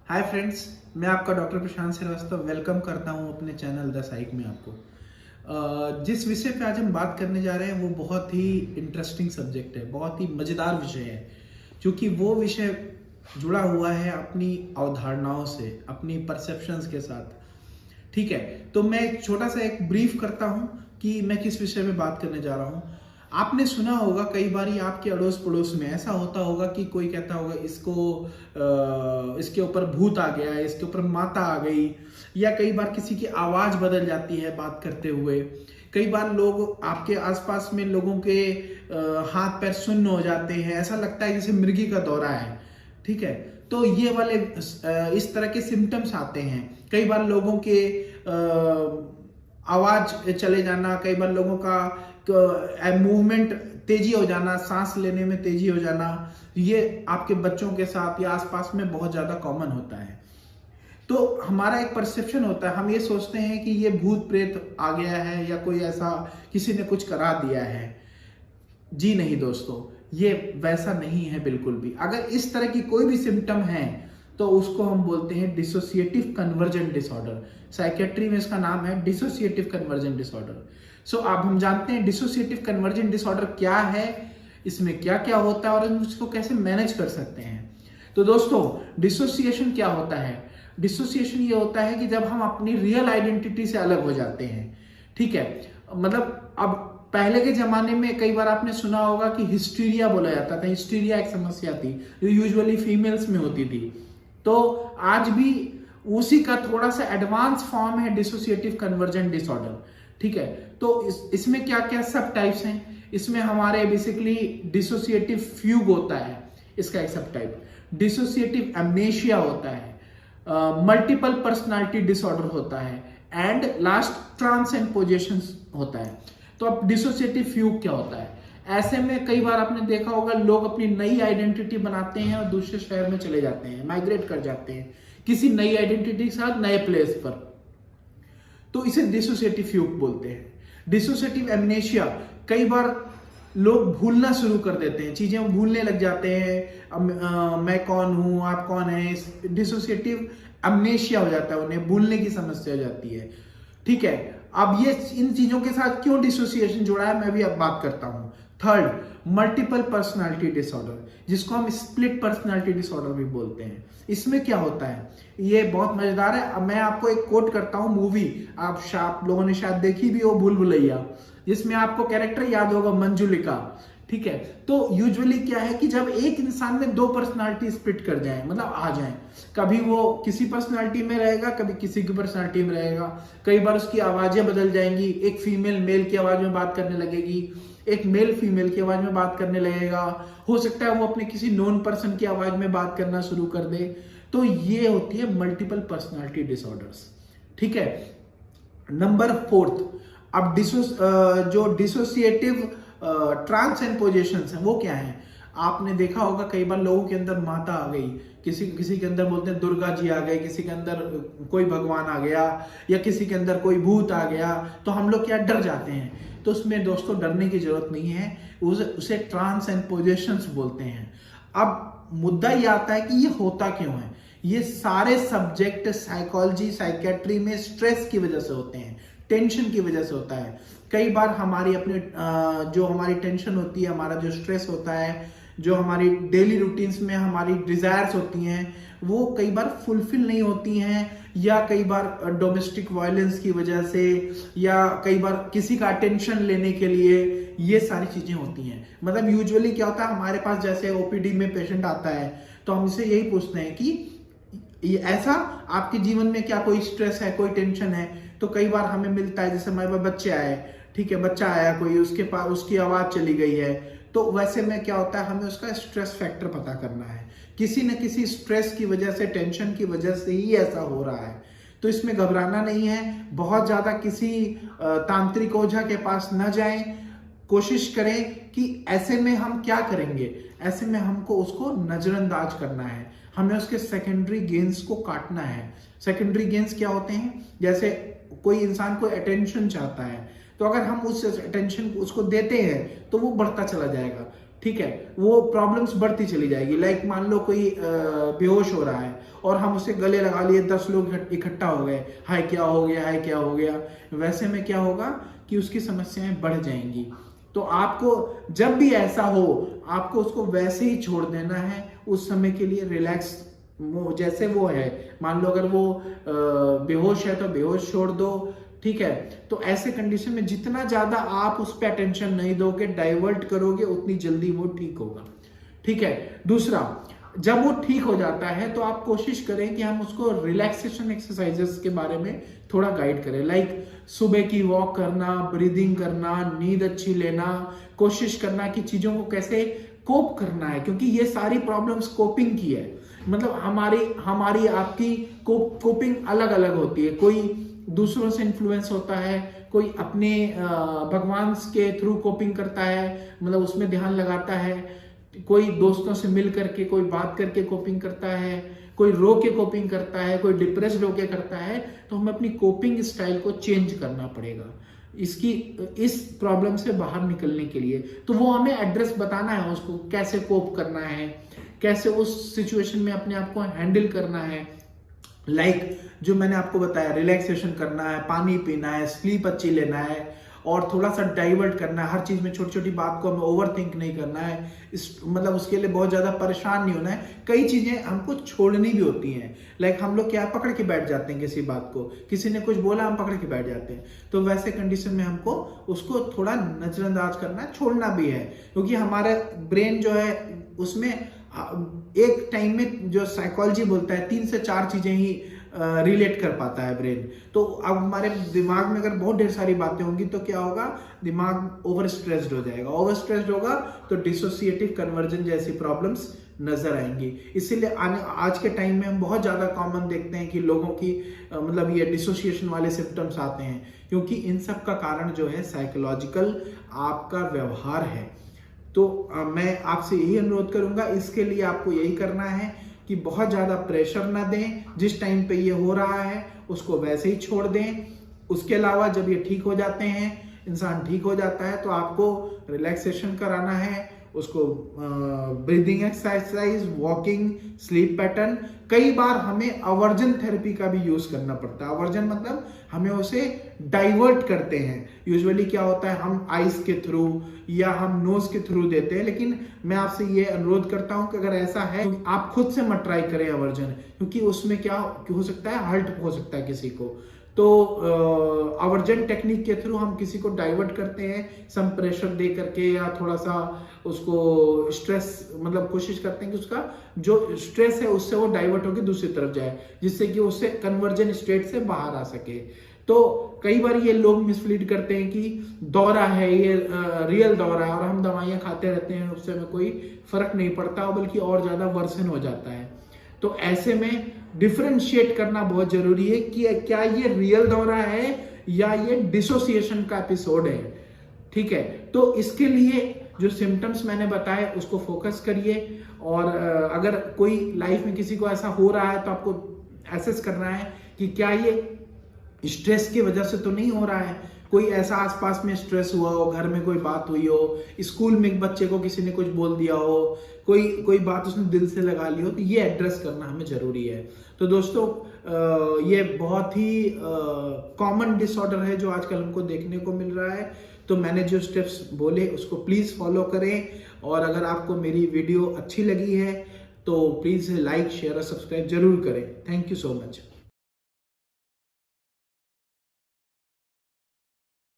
Hi friends, मैं आपका doctor प्रशांत Srivastava welcome करता हूं अपने चैनल द साइक में आपको। जिस विषय पे आज हम बात करने जा रहे हैं वो बहुत ही इंटरेस्टिंग सब्जेक्ट है, बहुत ही मज़ेदार विषय है, क्योंकि वो विषय जुड़ा हुआ है अपनी अवधारणाओं से, अपनी परसेप्शंस के साथ। ठीक है, तो मैं एक छोटा सा एक ब्रीफ करता हूँ कि मैं किस विषय में बात करने जा रहा हूँ। आपने सुना होगा कई बार आपके अड़ोस पड़ोस में ऐसा होता होगा कि कोई कहता होगा इसके ऊपर भूत आ गया, इसके ऊपर माता आ गई, या कई बार किसी की आवाज बदल जाती है बात करते हुए। कई बार लोग आपके आसपास में लोगों के हाथ पैर सुन्न हो जाते हैं, ऐसा लगता है जैसे मिर्गी का दौरा है। ठीक है, तो ये वाले इस तरह के सिम्टम्स आते हैं। कई बार लोगों के आवाज चले जाना, कई बार लोगों का मूवमेंट तेजी हो जाना, सांस लेने में तेजी हो जाना, ये आपके बच्चों के साथ या आसपास में बहुत ज्यादा कॉमन होता है। तो हमारा एक परसेप्शन होता है, हम ये सोचते हैं कि ये भूत प्रेत आ गया है या कोई ऐसा किसी ने कुछ करा दिया है। जी नहीं दोस्तों, ये वैसा नहीं है बिल्कुल भी। अगर इस तरह की कोई भी सिम्टम है तो उसको हम बोलते हैं डिसोसिएटिव कन्वर्जेंट डिसऑर्डर। साइकेट्री में इसका नाम है डिसोसिएटिव कन्वर्जेंट डिसऑर्डर। सो अब हम जानते हैं डिसोसिएटिव कन्वर्जेंट डिसऑर्डर क्या है, इसमें क्या क्या होता है और हम इसको कैसे मैनेज कर सकते हैं। तो दोस्तों, डिसोसिएशन क्या होता है? डिसोसिएशन ये होता है कि जब हम अपनी रियल आइडेंटिटी से अलग हो जाते हैं। ठीक है, मतलब अब पहले के जमाने में कई बार आपने सुना होगा कि हिस्टीरिया बोला जाता था। हिस्टीरिया एक समस्या थी जो यूजुअली फीमेल्स में होती थी। तो आज भी उसी का थोड़ा सा एडवांस फॉर्म है डिसोसिएटिव कन्वर्जेंट डिसऑर्डर। ठीक है, तो इसमें क्या क्या सब टाइप्स हैं। इसमें हमारे बेसिकली डिसोसिएटिव फ्यूग होता है, इसका एक सब टाइप। डिसोसिएटिव एमनेशिया होता है, मल्टीपल पर्सनालिटी डिसऑर्डर होता है, and last trance and possessions होता है। तो अब डिसोसिएटिव फ्यूग क्या होता है? ऐसे में कई बार आपने देखा होगा लोग अपनी नई आइडेंटिटी बनाते हैं और दूसरे शहर में चले जाते हैं, माइग्रेट कर जाते हैं किसी नई आइडेंटिटी के साथ नए प्लेस पर। तो इसे डिसोसिएटिव फ्यूग बोलते हैं। डिसोसिएटिव एमनेशिया, कई बार लोग भूलना शुरू कर देते हैं, चीजें भूलने लग जाते हैं। मैं कौन हूं, आप कौन है, डिसोसिएटिव एमनेशिया हो जाता है, उन्हें भूलने की समस्या हो जाती है। ठीक है, अब ये इन चीजों के साथ क्यों डिसोसिएशन जुड़ा है मैं भी अब बात करता हूं। थर्ड, मल्टीपल पर्सनालिटी डिसऑर्डर, जिसको हम स्प्लिट पर्सनालिटी डिसऑर्डर भी बोलते हैं। इसमें क्या होता है, ये बहुत मजेदार है। अब मैं आपको एक कोट करता हूं, मूवी आप लोगों ने शायद देखी भी हो, भूल भुलैया, जिसमें आपको कैरेक्टर याद होगा मंजुलिका। ठीक है, तो यूजुअली क्या है कि जब एक इंसान में दो पर्सनालिटी स्प्लिट कर जाए, मतलब आ जाए, कभी वो किसी पर्सनालिटी में रहेगा, कभी किसी की पर्सनालिटी में रहेगा, कई बार उसकी आवाजें बदल जाएंगी, एक फीमेल मेल की आवाज में बात करने लगेगी, एक मेल फीमेल की आवाज में बात करने लगेगा, हो सकता है वो अपने किसी नॉन पर्सन की आवाज में बात करना शुरू कर दे। तो ये होती है मल्टीपल पर्सनालिटी डिसऑर्डर्स। ठीक है, नंबर फोर्थ, अब जो डिसोसिएटिव ट्रांस एंड पोजेशंस हैं वो क्या है? आपने देखा होगा कई बार लोगों के अंदर माता आ गई, किसी के अंदर बोलते हैं दुर्गा जी आ गए, किसी के अंदर कोई भगवान आ गया, या किसी के अंदर कोई भूत आ गया, तो हम लोग क्या डर जाते हैं। तो उसमें दोस्तों डरने की जरूरत नहीं है, उसे ट्रांस एंड पोजेशंस बोलते हैं। अब मुद्दा ये आता है कि ये होता क्यों है। ये सारे सब्जेक्ट साइकोलॉजी साइकेट्री में स्ट्रेस की वजह से होते हैं, टेंशन की वजह से होता है। कई बार हमारी अपने जो हमारी टेंशन होती है, हमारा जो स्ट्रेस होता है, जो हमारी डेली रूटीन्स में हमारी डिजायर्स होती हैं, वो कई बार फुलफिल नहीं होती हैं, या कई बार डोमेस्टिक वायलेंस की वजह से, या कई बार किसी का अटेंशन लेने के लिए, ये सारी चीजें होती हैं। मतलब यूजुअली क्या होता है, हमारे पास जैसे ओपीडी में पेशेंट आता है तो हम इसे यही पूछते हैं कि ये ऐसा आपके जीवन में क्या कोई स्ट्रेस है, कोई टेंशन है? तो कई बार हमें मिलता है, जैसे हमारे पास बच्चे आए, ठीक है, बच्चा आया कोई, उसके पास उसकी आवाज चली गई है, तो वैसे में क्या होता है, हमें उसका स्ट्रेस फैक्टर पता करना है। किसी न किसी स्ट्रेस की वजह से, टेंशन की वजह से ही ऐसा हो रहा है। तो इसमें घबराना नहीं है, बहुत ज्यादा किसी तांत्रिक ओझा के पास न जाएं। कोशिश करें कि ऐसे में हम क्या करेंगे, ऐसे में हमको उसको नजरअंदाज करना है, हमें उसके सेकेंडरी गेन्स को काटना है। सेकेंडरी गेन्स क्या होते हैं? जैसे कोई इंसान को अटेंशन चाहता है, तो अगर हम उस अटेंशन उसको देते हैं तो वो बढ़ता चला जाएगा। ठीक है, वो प्रॉब्लम्स बढ़ती चली जाएगी। लाइक मान लो कोई बेहोश हो रहा है और हम उसे गले लगा लिए, 10 लोग इकट्ठा हो गए, हाय क्या हो गया, हाय क्या हो गया, वैसे में क्या होगा कि उसकी समस्याएं बढ़ जाएंगी। तो आपको जब भी ऐसा हो, आपको उसको वैसे ही छोड़ देना है, उस समय के लिए रिलैक्स जैसे वो है। मान लो अगर वो बेहोश है तो बेहोश छोड़ दो, ठीक है। तो ऐसे कंडीशन में जितना ज्यादा आप उस पर अटेंशन नहीं दोगे, डाइवर्ट करोगे, उतनी जल्दी वो ठीक होगा, ठीक है। दूसरा, जब वो ठीक हो जाता है तो आप कोशिश करें कि हम उसको रिलैक्सेशन एक्सरसाइजेस के बारे में थोड़ा गाइड करें। लाइक सुबह की वॉक करना, ब्रीदिंग करना, नींद अच्छी लेना, कोशिश करना कि चीजों को कैसे कोप करना है, क्योंकि ये सारी प्रॉब्लम्स कोपिंग की है। मतलब हमारी आपकी कोपिंग अलग अलग होती है। कोई दूसरों से इन्फ्लुएंस होता है, कोई अपने भगवान के थ्रू कोपिंग करता है, मतलब उसमें ध्यान लगाता है, कोई दोस्तों से मिल करके, कोई बात करके कोपिंग करता है, कोई रो के कोपिंग करता है, कोई डिप्रेस्ड होके करता है। तो हमें अपनी कोपिंग स्टाइल को चेंज करना पड़ेगा इस प्रॉब्लम से बाहर निकलने के लिए। तो वो हमें एड्रेस बताना है, उसको कैसे कोप करना है, कैसे उस सिचुएशन में अपने आप को हैंडल करना है। लाइक जो मैंने आपको बताया, रिलैक्सेशन करना है, पानी पीना है, स्लीप अच्छी लेना है, और थोड़ा सा डाइवर्ट करना है। हर चीज में छोटी छोटी बात को हमें ओवर थिंक नहीं करना है, मतलब उसके लिए बहुत ज्यादा परेशान नहीं होना है। कई चीजें हमको छोड़नी भी होती हैं। लाइक हम लोग क्या पकड़ के बैठ जाते हैं किसी बात को, किसी ने कुछ बोला हम पकड़ के बैठ जाते हैं। तो वैसे कंडीशन में हमको उसको थोड़ा नजरअंदाज करना है, छोड़ना भी है, क्योंकि हमारा ब्रेन जो है उसमें एक टाइम में, जो साइकोलॉजी बोलता है, 3 से 4 चीजें ही रिलेट कर पाता है ब्रेन। तो अब हमारे दिमाग में अगर बहुत ढेर सारी बातें होंगी तो क्या होगा, दिमाग ओवर स्ट्रेस्ड हो जाएगा। ओवर स्ट्रेस्ड होगा तो डिसोसिएटिव कन्वर्जन जैसी प्रॉब्लम्स नजर आएंगी। इसीलिए आज के टाइम में हम बहुत ज्यादा कॉमन देखते हैं कि लोगों की मतलब ये डिसोसिएशन वाले सिम्टम्स आते हैं, क्योंकि इन सब का कारण जो है साइकोलॉजिकल आपका व्यवहार है। तो मैं आपसे यही अनुरोध करूंगा, इसके लिए आपको यही करना है कि बहुत ज्यादा प्रेशर ना दें। जिस टाइम पे ये हो रहा है उसको वैसे ही छोड़ दें। उसके अलावा जब ये ठीक हो जाते हैं, इंसान ठीक हो जाता है, तो आपको रिलैक्सेशन कराना है, उसको breathing exercise, walking, sleep pattern. कई बार हमें अवर्जन थेरेपी का भी यूज करना पड़ता है। अवर्जन मतलब हमें उसे डाइवर्ट करते हैं। यूजुअली क्या होता है, हम आइज के थ्रू या हम नोज के थ्रू देते हैं, लेकिन मैं आपसे ये अनुरोध करता हूं कि अगर ऐसा है तो आप खुद से मत ट्राई करें अवर्जन, क्योंकि उसमें क्या हो सकता है, हर्ट हो सकता है किसी को। तो अवर्जन टेक्निक के थ्रू हम किसी को डाइवर्ट करते हैं, सम प्रेशर दे करके, या थोड़ा सा उसको स्ट्रेस, मतलब कोशिश करते हैं कि उसका जो स्ट्रेस है उससे वो डाइवर्ट होकर दूसरी तरफ जाए, जिससे कि उससे कन्वर्जन स्टेट से बाहर आ सके। तो कई बार ये लोग मिसलीड करते हैं कि दौरा है, ये रियल दौरा है, और हम दवाइयां खाते रहते हैं, उससे हमें कोई फर्क नहीं पड़ता, बल्कि और ज्यादा वर्सन हो जाता है। तो ऐसे में डिफरेंशिएट करना बहुत जरूरी है कि क्या ये रियल दौरा है या ये डिसोसिएशन का एपिसोड है, ठीक है। तो इसके लिए जो सिम्टम्स मैंने बताए उसको फोकस करिए, और अगर कोई लाइफ में किसी को ऐसा हो रहा है तो आपको एसेस करना है कि क्या ये स्ट्रेस की वजह से तो नहीं हो रहा है। कोई ऐसा आसपास में स्ट्रेस हुआ हो, घर में कोई बात हुई हो, स्कूल में एक बच्चे को किसी ने कुछ बोल दिया हो, कोई बात उसने दिल से लगा ली हो, तो ये एड्रेस करना हमें जरूरी है। तो दोस्तों ये बहुत ही कॉमन डिसऑर्डर है जो आजकल हमको देखने को मिल रहा है। तो मैंने जो स्टेप्स बोले उसको प्लीज फॉलो करें, और अगर आपको मेरी वीडियो अच्छी लगी है तो प्लीज लाइक, शेयर और सब्सक्राइब जरूर करें। Thank you so much.